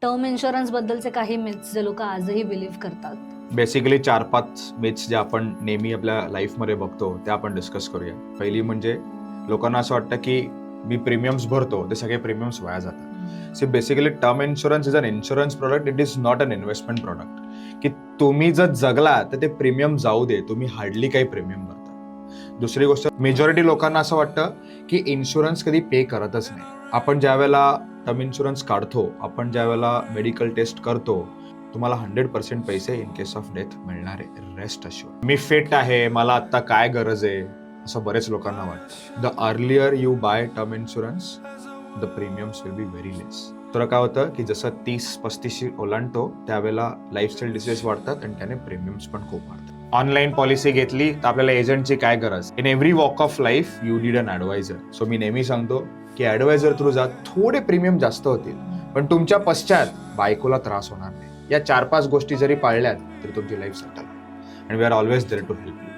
Term insurance बद्दलचे काही myths जे लोक आजही बिलीव्ह करतात. बेसिकली 4-5 मिथ्स जे आपण नेहमी आपल्या लाईफमध्ये बघतो ते आपण डिस्कस करूया. पहिली म्हणजे लोकांना असं वाटतं की मी प्रीमियम्स भरतो ते सगळे प्रीमियम्स वाया जातात. See basically term insurance is an insurance product, it is not an investment product. की तुम्ही जर जगला तर ते प्रीमियम जाऊ दे, तुम्ही हार्डली काही प्रीमियम भरता. दुसरी गोष्ट, मेजॉरिटी लोकांना असं वाटतं की इन्शुरन्स कधी पे करतच नाही. आपण ज्या वेळेला टर्म इन्शुरन्स काढतो, आपण ज्या वेळेला मेडिकल टेस्ट करतो, तुम्हाला 100% पैसे इन केस ऑफ डेथ मिळणार आहे. Rest assured. मी फिट आहे, मला आता काय गरज आहे, असं बरेच लोकांना वाटतं. The earlier you buy term insurance, the premiums will be very less. तर काय होतं की जसं 30-35 ओलांडतो त्यावेळेला लाईफस्टाईल डिसीज वाढतात आणि त्याने प्रीमियम्स पण खूप वाढतात. ऑनलाईन पॉलिसी घेतली तर आपल्याला एजंटची काय गरज. In every walk of life you need an adviser. So मी नेहमी सांगतो की ॲडवायझर थ्रू जा, थोडे प्रीमियम जास्त होतील पण तुमच्या पश्चात बायकोला त्रास होणार नाही. या 4-5 गोष्टी जरी पाळल्यात तरी तुमची life settle. And we are always there to help you.